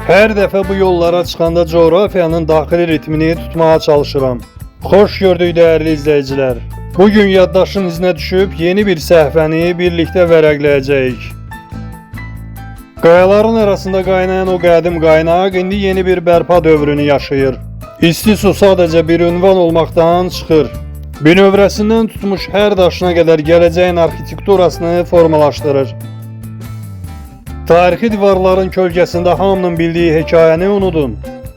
Her dəfə bu yollara çıxanda coğrafiyanın daxili ritmini tutmaya çalışıram. Xoş gördük dəyərli izləyicilər. Bugün yaddaşın izinə düşüb yeni bir səhifəni birlikdə vərəqləyəcəyik. Qayaların arasında qaynayan o qədim qaynaq indi yeni bir bərpa dövrünü yaşayır. İsti su sadəcə bir ünvan olmaqdan çıxır. Bünövrəsindən tutmuş hər daşına qədər gələcəyin arxitekturasını formalaşdırır. Tarixi divarların kölgəsində hamının bildiyi hekayəni unudun.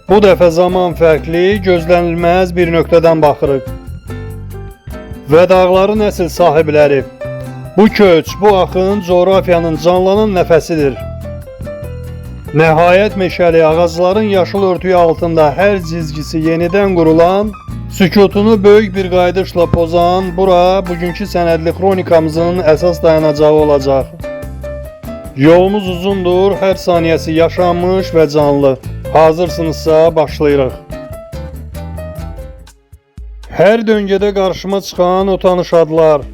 Bu dəfə zaman fərqli, gözlənilməz bir nöqtədən baxırıq. Və dağların əsl sahibləri. Bu köç, bu axın coğrafiyanın canlanan nəfəsidir. Nəhayət meşəli ağacların yaşıl örtüyü altında hər cizgisi yenidən qurulan, sükutunu böyük bir qayıdışla pozan bura bugünkü sənədli xronikamızın əsas dayanacağı olacaq. Yolumuz uzundur, hər saniyəsi yaşanmış və canlı. Hazırsınızsa başlayırıq. Hər döngədə qarşıma çıxan o tanış adlar.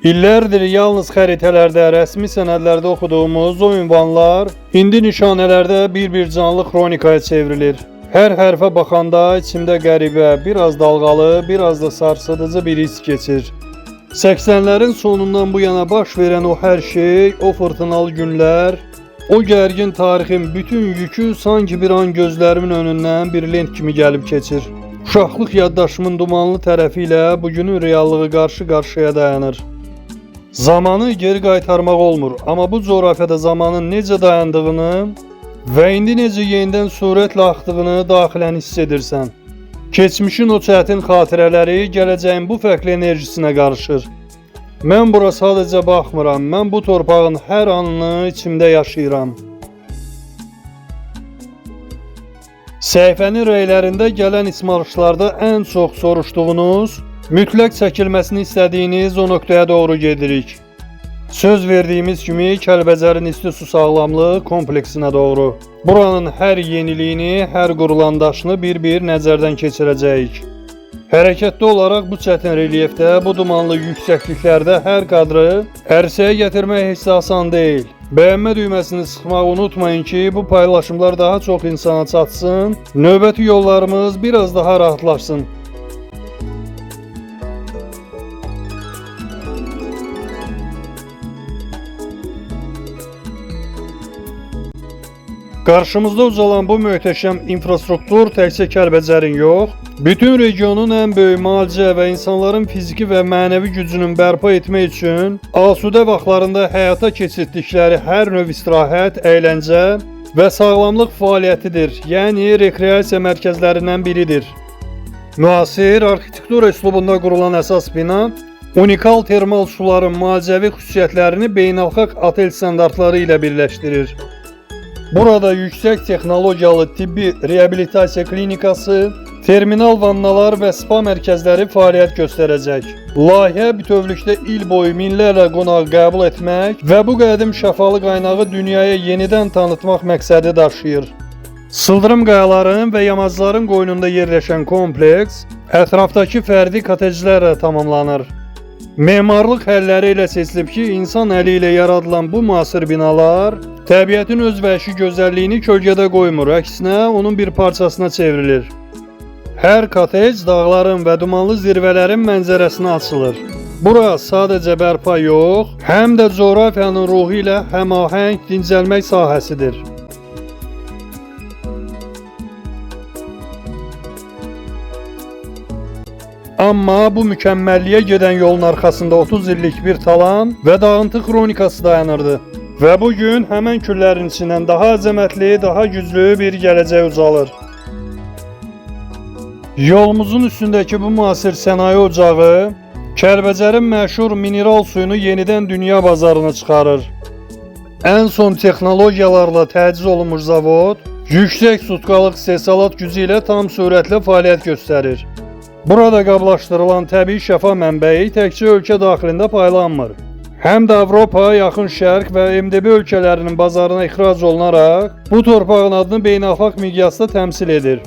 İllərdir yalnız xəritələrdə, rəsmi sənədlərdə oxuduğumuz o ünvanlar indi nişanələrdə bir canlı xronikaya çevrilir. Hər hərfə baxanda içimdə qəribə, biraz dalğalı, biraz da sarsıdıcı bir his keçir. 80'lerin sonundan bu yana baş verən o hər şey, o fırtınalı günlər, o gərgin tarixin bütün yükü sanki bir an gözlərimin önündən bir lent kimi gəlib keçir. Uşaqlıq yaddaşımın dumanlı tərəfi ilə bugünün reallığı qarşı-qarşıya dayanır. Zamanı geri qaytarmaq olmur, amma bu coğrafiyada zamanın necə dayandığını və indi necə yenidən sürətlə axdığını daxilən hiss edirsən. Keçmişin o çətin xatirələri gələcəyin bu fərqli enerjisinə qarışır. Mən bura sadəcə baxmıram, mən bu torpağın hər anını içimdə yaşayıram. Səhifənin rəylərində gələn ismarışlarda ən çox soruşduğunuz, mütləq çəkilməsini istədiyiniz o nöqtəyə doğru gedirik. Söz verdiyimiz kimi Kəlbəcərin isti su sağlamlığı kompleksinə doğru. Buranın hər yeniliyini, hər qurulan daşını bir nəzərdən keçirəcəyik. Hərəkətli olaraq bu çətin relyefdə, bu dumanlı yüksəkliklərdə hər kadrı ərsəyə gətirmək heç də asan deyil. Bəyənmə düyməsini sıxmağı unutmayın ki, bu paylaşımlar daha çox insana çatsın, növbəti yollarımız biraz daha rahatlaşsın. Qarşımızda ucalan bu möhtəşəm infrastruktur təkcə Kəlbəcərin yox, bütün regionun ən böyük müalicə və insanların fiziki və mənəvi gücünün bərpa etmək üçün asudə vaxtlarında həyata keçirdikləri hər növ istirahət, əyləncə və sağlamlıq fəaliyyətidir, yəni rekreasiya mərkəzlərindən biridir. Müasir arxitektura üslubunda qurulan əsas bina, unikal termal suların müalicəvi xüsusiyyətlərini beynəlxalq otel standartları ilə birləşdirir. Burada yüksək texnologiyalı tibbi reabilitasiya klinikası, terminal vannalar və spa mərkəzləri fəaliyyət göstərəcək. Layihə bütövlükdə il boyu minlərlə qonaq qəbul etmək və bu qədim şəfalı qaynağı dünyaya yenidən tanıtmaq məqsədi daşıyır. Sıldırım qayaların və yamacların qoynunda yerləşən kompleks, ətrafdakı fərdi koteclərlə tamamlanır. Memarlıq həlləri ilə seçilib ki, insan əli ilə yaradılan bu müasir binalar təbiətin öz vəhşi gözəlliyini kölgədə qoymur, əksinə onun bir parçasına çevrilir. Hər kotec dağların və dumanlı zirvələrin mənzərəsinə açılır. Bura sadəcə bərpa yox, həm də coğrafiyanın ruhu ilə həmahəng dincəlmək sahəsidir. Amma bu mükəmməlliyə gedən yolun arxasında 30 illik bir talan və dağıntı xronikası dayanırdı. Və bugün həmən küllərin içindən daha əzəmətli, daha güclü bir gələcək ucalır. Yolumuzun üstündəki bu müasir sənaye ocağı, Kəlbəcərin məşhur mineral suyunu yenidən dünya bazarına çıxarır. Ən son texnologiyalarla təchiz olunmuş zavod, yüksək sutkalıq istehsalat gücü ilə tam sürətlə fəaliyyət göstərir. Burada qablaşdırılan təbii şəfa mənbəyi təkcə ölkə daxilində paylanmır. Həm də Avropa, Yaxın Şərq və MDB ölkələrinin bazarına ixrac olunaraq bu torpağın adını beynəlxalq miqyasda təmsil edir.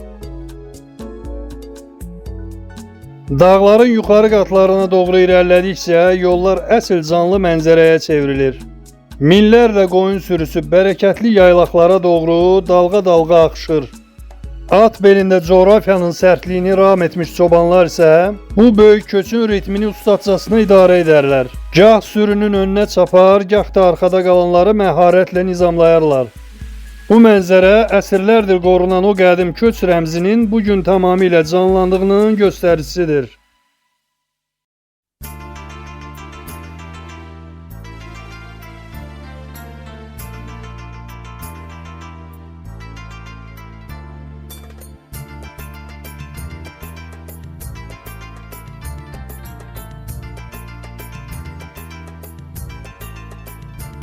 Dağların yuxarı qatlarına doğru irəlilədikcə yollar əsl canlı mənzərəyə çevrilir. Minlərlə qoyun sürüsü bərəkətli yaylaqlara doğru dalğa-dalğa axışır. At belində coğrafiyanın sərtliyini ram etmiş çobanlar isə bu böyük köçün ritmini ustacasına idarə edərlər. Gah sürünün önünə çapar, gah da arxada qalanları məharətlə nizamlayarlar. Bu mənzərə əsrlərdir qorunan o qədim köç rəmzinin bugün tamamilə canlandığının göstəricisidir.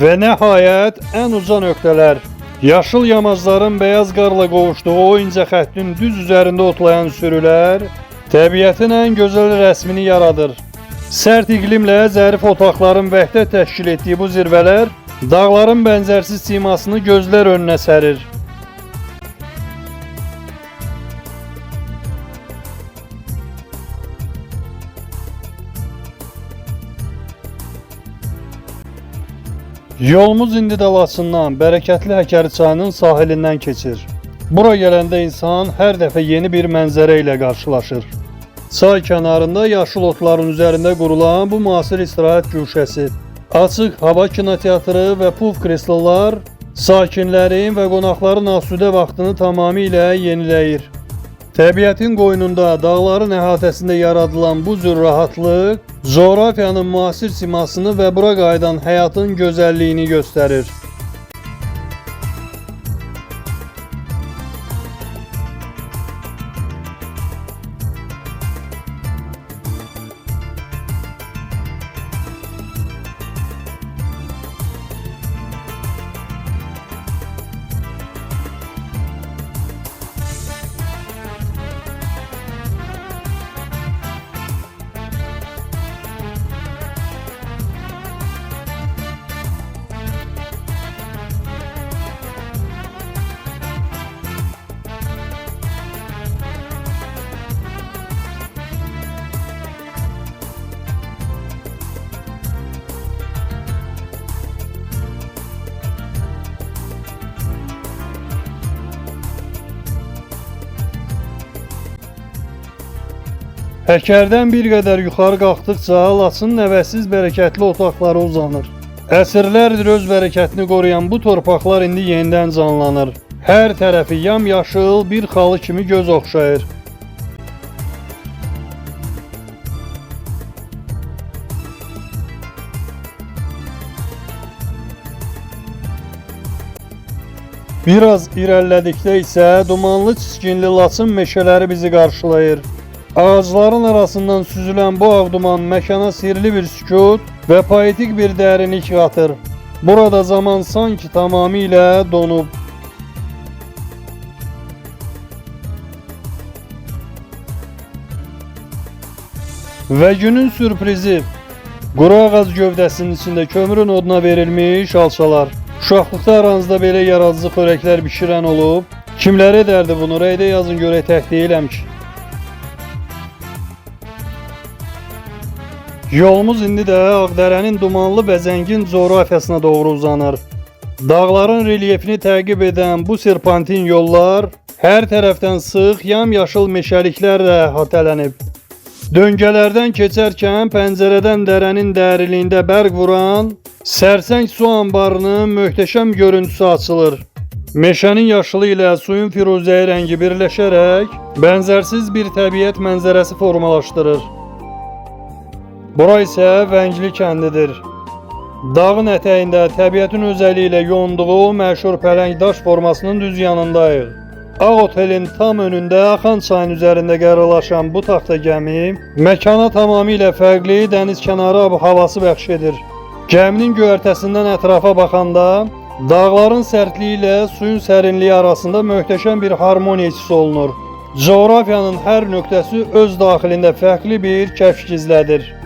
Və nəhayət ən uca nöqtələr. Yaşıl yamacların beyaz qarla qovuşduğu o incə xəttin düz üzərində otlayan sürülər təbiətin ən gözəl rəsmini yaradır. Sərt iqlimlə zərif otaqların vəhdət təşkil etdiyi bu zirvələr dağların bənzərsiz simasını gözlər önünə sərir. Yolumuz indi də Laçından, bərəkətli Həkəri çayının sahilindən keçir. Bura gələndə insan hər dəfə yeni bir mənzərə ilə qarşılaşır. Çay kənarında yaşıl otların üzərində qurulan bu müasir istirahət güşəsi, açıq hava kinoteatrı və puf kreslolar sakinlərin və qonaqların asudə vaxtını tamamilə yeniləyir. Təbiətin qoynunda, dağların əhatəsində yaradılan bu cür rahatlıq coğrafiyanın müasir simasını və bura qayıdan həyatın gözəlliyini göstərir. Həkərdən bir qədər yuxarı qalxdıqca Laçının nəvəsiz bərəkətli otaqları uzanır. Əsrlərdir öz bərəkətini qoruyan bu torpaqlar indi yenidən canlanır. Hər tərəfi yamyaşıl bir xalı kimi göz oxşayır. Biraz irəlilədikdə isə dumanlı çiskinli Laçın meşələri bizi qarşılayır. Ağacların arasından süzülən bu ağ duman məkana sirli bir sükut və poetik bir dərinlik qatır. Burada zaman sanki tamamilə donub. Və günün sürprizi, quru ağac gövdəsinin içində kömürün oduna verilmiş alçalar. Uşaqlıqda aranızda belə yaradıcı xörəklər bişirən olub, kimlərə edərdi bunu, rəydə yazın görək, tək deyiləm ki. Yolumuz indi də Ağdərənin dumanlı və zəngin coğrafiyasına doğru uzanır. Dağların relyefini təqib edən bu serpantin yollar hər tərəfdən sıx, yamyaşıl meşəliklərlə əhatələnib. Döngələrdən keçərkən pəncərədən dərənin dərinliyində bərq vuran sərsəng su anbarının möhtəşəm görüntüsü açılır. Meşənin yaşılı ilə suyun firuzəyi rəngi birləşərək bənzərsiz bir təbiət mənzərəsi formalaşdırır. Bura isə Vəngli kəndidir. Dağın ətəyində təbiətin özəliyi ilə yonduğu məşhur pələng daş formasının düz yanındayıq. Ağ otelin tam önündə axan çayın üzərində qərarlaşan bu taxta gəmi məkana tamamilə fərqli dəniz kənarı havası bəxş edir. Gəminin göyərtəsindən ətrafa baxanda dağların sərtliyi ilə suyun sərinliyi arasında möhtəşəm bir harmoniya hiss olunur. Coğrafiyanın hər nöqtəsi öz daxilində fərqli bir kəşf gizlədir.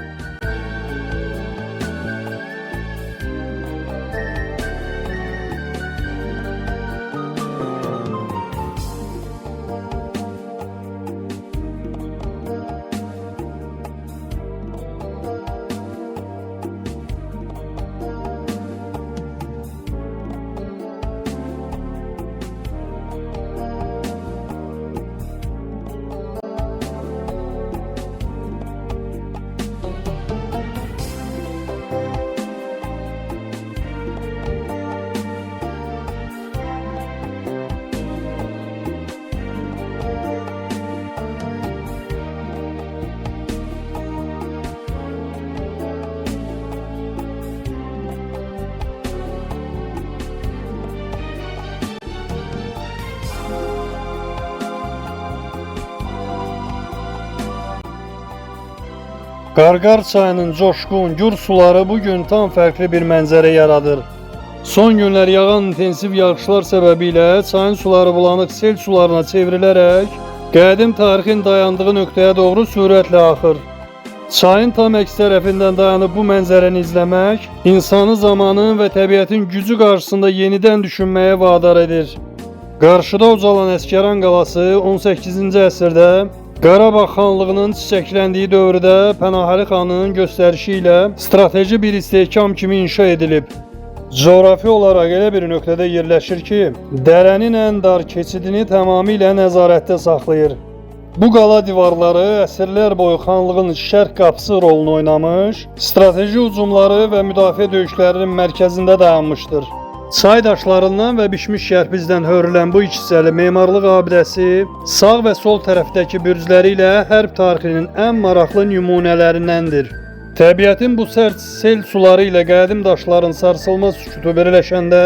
Qarqar çayının coşqun, gür suları bugün tam fərqli bir mənzərə yaradır. Son günlər yağan intensiv yağışlar səbəbilə çayın suları bulanıq sel sularına çevrilərək qədim tarixin dayandığı nöqtəyə doğru sürətlə axır. Çayın tam əks tərəfindən dayanıb bu mənzərəni izləmək insanı zamanın və təbiətin gücü qarşısında yenidən düşünməyə vadar edir. Qarşıda ucalan Əsgəran qalası 18-ci əsrdə Qarabağ xanlığının çiçəkləndiyi dövrdə Pənahəli xanın göstərişi ilə strateji bir istehkam kimi inşa edilib. Coğrafi olaraq elə bir nöqtədə yerləşir ki, dərənin ən dar keçidini tamamilə nəzarətdə saxlayır. Bu qala divarları əsrlər boyu xanlığın şərq qapısı rolunu oynamış, strateji hücumları və müdafiə döyüşlərinin mərkəzində dayanmışdır. Çay daşlarından və bişmiş şərpizdən hörülən bu ikisəli memarlıq abidəsi sağ və sol tərəfdəki bürcləri ilə hərb tarixinin ən maraqlı nümunələrindəndir. Təbiətin bu sərt sel suları ilə qədim daşların sarsılmaz sükutu birləşəndə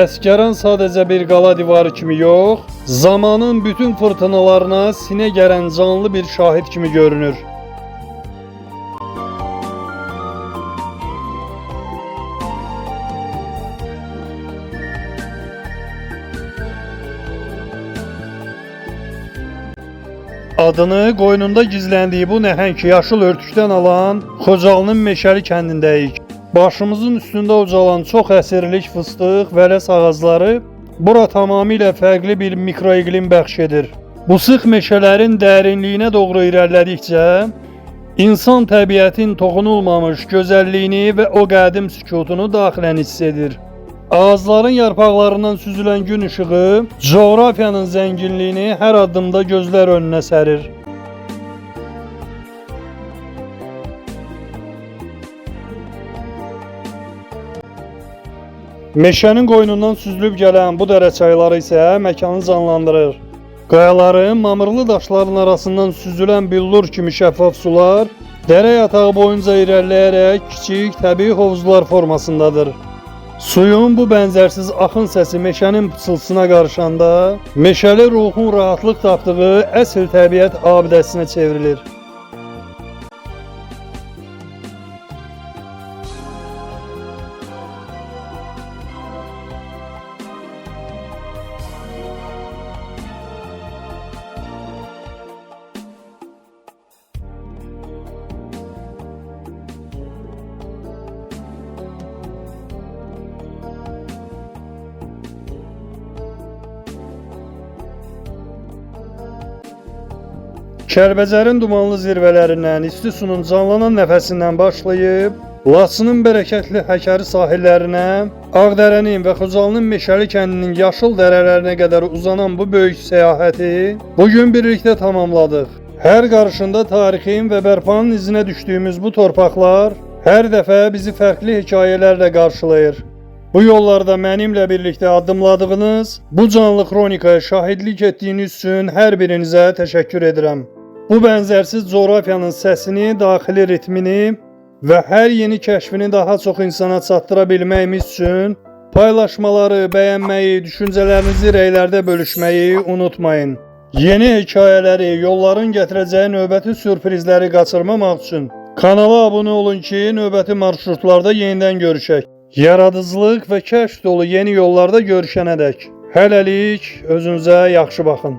Əsgəran sadəcə bir qala divarı kimi yox, zamanın bütün fırtınalarına sinə gərən canlı bir şahid kimi görünür. Adını qoynunda gizləndiyi bu nəhəng yaşıl örtükdən alan Xocalının Meşəli kəndindəyik. Başımızın üstündə ucalan çox əsirlik fıstıq və ləs ağacları bura tamamilə fərqli bir mikroiqlim bəxş edir. Bu sıx meşələrin dərinliyinə doğru irəlilədikcə insan təbiətin toxunulmamış gözəlliyini və o qədim sükutunu daxilən hiss edir. Ağacların yarpaqlarından süzülən gün işığı coğrafiyanın zənginliyini hər addımda gözlər önünə sərir. Meşənin qoynundan süzülüb gələn bu dərə çayları isə məkanı canlandırır. Qayaların, mamırlı daşların arasından süzülən billur kimi şəffaf sular dərə yatağı boyunca irəliləyərək kiçik təbii hovuzlar formasındadır. Suyun bu bənzərsiz axın səsi meşənin pıçıltısına qarışanda, meşəli ruhun rahatlıq tapdığı əsl təbiət abidəsinə çevrilir. Kəlbəcərin dumanlı zirvələrindən, isti sunun canlanan nəfəsindən başlayıb, Laçının bərəkətli Həkəri sahillərinə, Ağdərənin və Xocalının Meşəli kəndinin yaşıl dərələrinə qədər uzanan bu böyük səyahəti bugün birlikdə tamamladıq. Hər qarışında tarixin və bərpanın izinə düşdüyümüz bu torpaqlar hər dəfə bizi fərqli hekayələrlə qarşılayır. Bu yollarda mənimlə birlikdə addımladığınız, bu canlı kronikaya şahidlik etdiyiniz üçün hər birinizə təşəkkür edirəm. Bu bənzərsiz coğrafiyanın səsini, daxili ritmini və hər yeni kəşfini daha çox insana çatdıra bilməyimiz üçün paylaşmaları, bəyənməyi, düşüncələrinizi rəylərdə bölüşməyi unutmayın. Yeni hekayələri, yolların gətirəcəyi növbəti sürprizləri qaçırmamaq üçün kanala abunə olun ki, növbəti marşrutlarda yenidən görüşək. Yaradıcılıq və kəşf dolu yeni yollarda görüşənədək. Hələlik özünüzə yaxşı baxın.